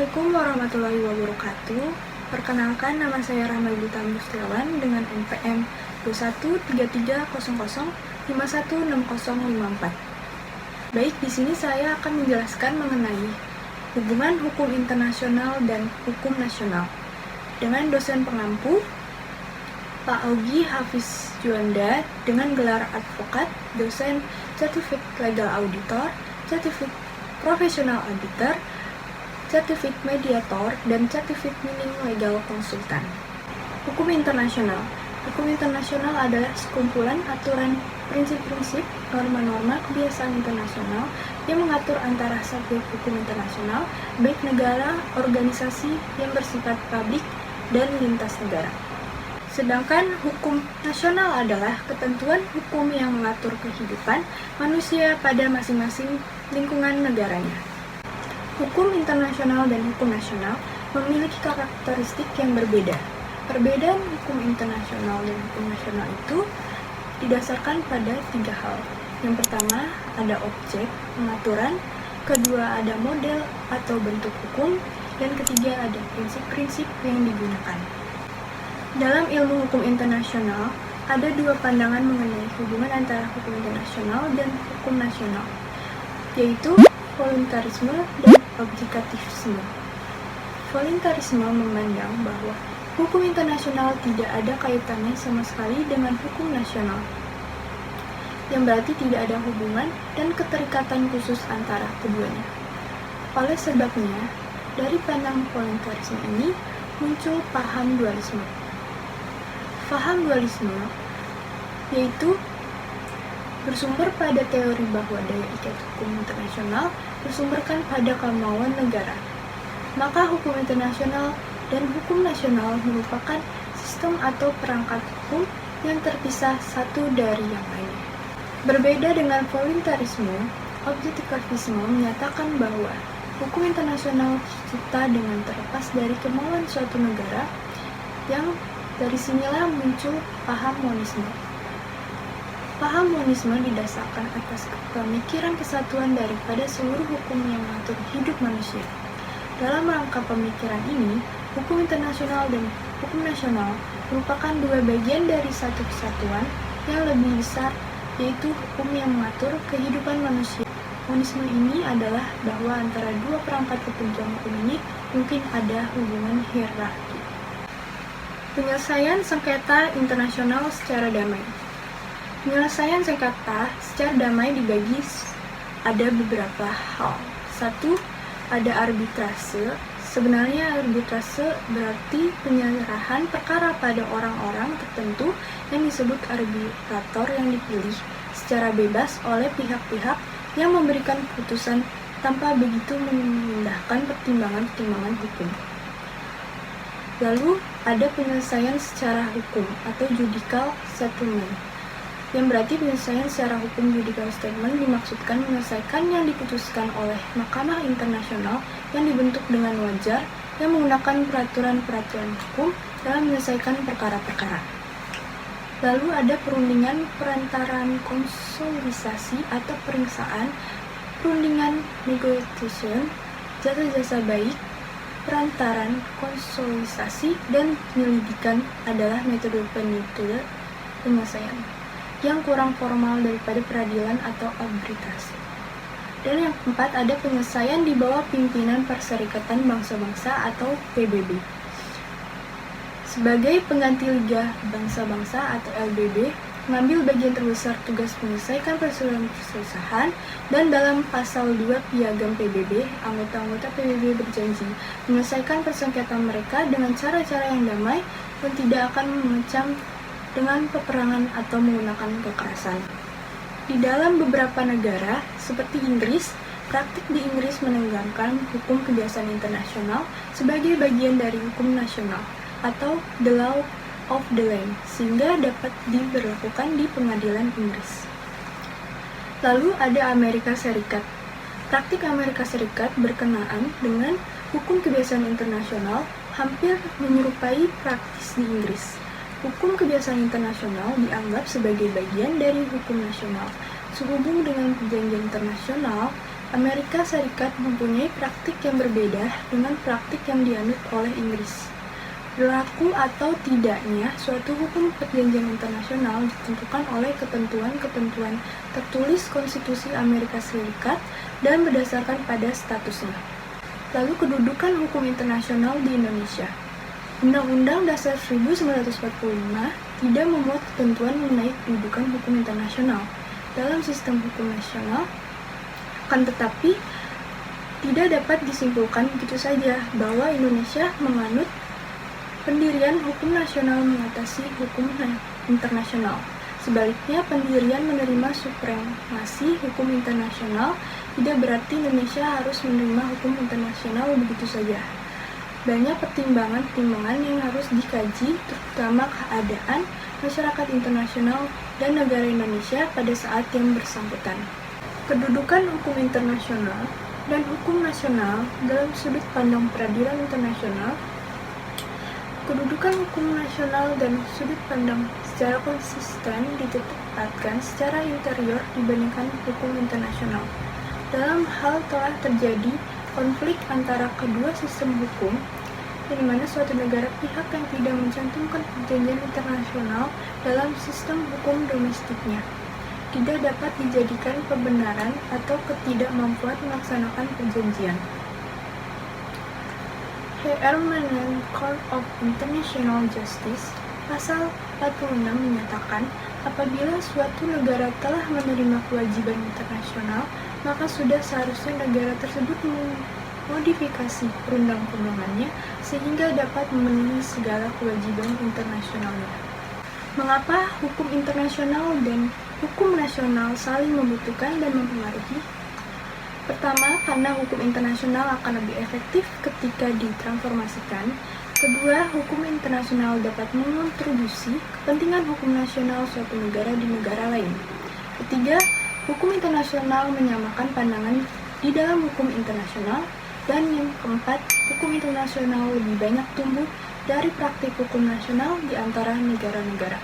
Assalamualaikum warahmatullahi wabarakatuh. Perkenalkan, nama saya Rahma Gita Mustiawan dengan NPM 213300516054. Baik, di sini saya akan menjelaskan mengenai hubungan hukum internasional dan hukum nasional dengan dosen pengampu Pak Augie Hafiz Juanda dengan gelar advokat, dosen Certified Legal Auditor, Certified Professional Auditor, Certified Mediator, dan Certified Mining Legal Consultant. Hukum internasional. Hukum internasional adalah sekumpulan aturan, prinsip-prinsip, norma-norma, kebiasaan internasional yang mengatur antara subjek hukum internasional, baik negara, organisasi yang bersifat publik, dan lintas negara. Sedangkan hukum nasional adalah ketentuan hukum yang mengatur kehidupan manusia pada masing-masing lingkungan negaranya. Hukum internasional dan hukum nasional memiliki karakteristik yang berbeda. Perbedaan hukum internasional dan hukum nasional itu didasarkan pada 3 hal. Yang pertama, ada objek pengaturan, kedua ada model atau bentuk hukum, dan ketiga ada prinsip-prinsip yang digunakan. Dalam ilmu hukum internasional, ada 2 pandangan mengenai hubungan antara hukum internasional dan hukum nasional, yaitu voluntarisme dan objektivisme. Voluntarisme memandang bahwa hukum internasional tidak ada kaitannya sama sekali dengan hukum nasional, yang berarti tidak ada hubungan dan keterikatan khusus antara keduanya. Oleh sebabnya, dari pandang voluntarisme ini muncul paham dualisme. Paham dualisme yaitu bersumber pada teori bahwa daya ikat hukum internasional bersumberkan pada kemauan negara. Maka hukum internasional dan hukum nasional merupakan sistem atau perangkat hukum yang terpisah satu dari yang lainnya. Berbeda dengan voluntarisme, objektivisme menyatakan bahwa hukum internasional tercipta dengan terlepas dari kemauan suatu negara, yang dari sinilah muncul paham monisme. Paham monisme didasarkan atas pemikiran kesatuan daripada seluruh hukum yang mengatur hidup manusia. Dalam rangka pemikiran ini, hukum internasional dan hukum nasional merupakan 2 bagian dari satu kesatuan yang lebih besar, yaitu hukum yang mengatur kehidupan manusia. Monisme ini adalah bahwa antara 2 perangkat ketentuan hukum ini mungkin ada hubungan hierarki. Penyelesaian sengketa internasional secara damai. Penyelesaian sengketa secara damai dibagi ada beberapa hal. 1. Ada arbitrase. Sebenarnya arbitrase berarti penyerahan perkara pada orang-orang tertentu yang disebut arbitrator yang dipilih secara bebas oleh pihak-pihak yang memberikan putusan tanpa begitu memindahkan pertimbangan-pertimbangan hukum. Lalu ada penyelesaian secara hukum atau judicial settlement, yang berarti penyelesaian secara hukum. Judicial statement dimaksudkan menyelesaikan yang diputuskan oleh Mahkamah Internasional yang dibentuk dengan wajar, yang menggunakan peraturan-peraturan hukum dalam menyelesaikan perkara-perkara. Lalu ada perundingan perantaraan konsolidasi atau periksaan, perundingan negotiation, jasa-jasa baik, perantaran konsolidasi, dan penyelidikan adalah metode penyelesaian yang kurang formal daripada peradilan atau arbitrase. Dan yang keempat, ada penyelesaian di bawah pimpinan Perserikatan Bangsa-Bangsa atau PBB. Sebagai pengganti Liga Bangsa-Bangsa atau LBB, mengambil bagian terbesar tugas menyelesaikan perselisihan, dan dalam pasal 2 Piagam PBB, anggota-anggota PBB berjanji menyelesaikan persengketaan mereka dengan cara-cara yang damai dan tidak akan mengecam dengan peperangan atau menggunakan kekerasan. Di dalam beberapa negara, seperti Inggris, praktik di Inggris menegakkan hukum kebiasaan internasional sebagai bagian dari hukum nasional atau the law of the land, sehingga dapat diberlakukan di pengadilan Inggris. Lalu ada Amerika Serikat. Praktik Amerika Serikat berkenaan dengan hukum kebiasaan internasional hampir menyerupai praktis di Inggris. Hukum kebiasaan internasional dianggap sebagai bagian dari hukum nasional. Sehubung dengan perjanjian internasional Amerika Serikat mempunyai praktik yang berbeda dengan praktik yang dianut oleh Inggris. Berlaku atau tidaknya suatu hukum perjanjian internasional ditentukan oleh ketentuan-ketentuan tertulis Konstitusi Amerika Serikat dan berdasarkan pada statusnya. Lalu kedudukan hukum internasional di Indonesia. Undang-Undang Dasar 1945 tidak memuat ketentuan mengenai kedudukan hukum internasional dalam sistem hukum nasional. Akan tetapi, tidak dapat disimpulkan begitu saja bahwa Indonesia menganut pendirian hukum nasional mengatasi hukum internasional. Sebaliknya, pendirian menerima supremasi hukum internasional tidak berarti Indonesia harus menerima hukum internasional begitu saja. Banyak pertimbangan-pertimbangan yang harus dikaji, terutama keadaan masyarakat internasional dan negara Indonesia pada saat yang bersangkutan. Kedudukan hukum internasional dan hukum nasional dalam sudut pandang peradilan internasional. Kedudukan hukum nasional dan sudut pandang secara konsisten ditetapkan secara interior dibandingkan hukum internasional. Dalam hal telah terjadi konflik antara kedua sistem hukum, di mana suatu negara pihak yang tidak mencantumkan perjanjian internasional dalam sistem hukum domestiknya tidak dapat dijadikan pembenaran atau ketidakmampuan melaksanakan perjanjian. Herman Court of International Justice Pasal 46 menyatakan, apabila suatu negara telah menerima kewajiban internasional, maka sudah seharusnya negara tersebut memodifikasi perundang-undangannya sehingga dapat memenuhi segala kewajiban internasionalnya. Mengapa hukum internasional dan hukum nasional saling membutuhkan dan mempengaruhi? Pertama, karena hukum internasional akan lebih efektif ketika ditransformasikan. Kedua, hukum internasional dapat mengontribusi kepentingan hukum nasional suatu negara di negara lain. Ketiga, hukum internasional menyamakan pandangan di dalam hukum internasional. Dan yang keempat, hukum internasional lebih banyak tumbuh dari praktik hukum nasional di antara negara-negara.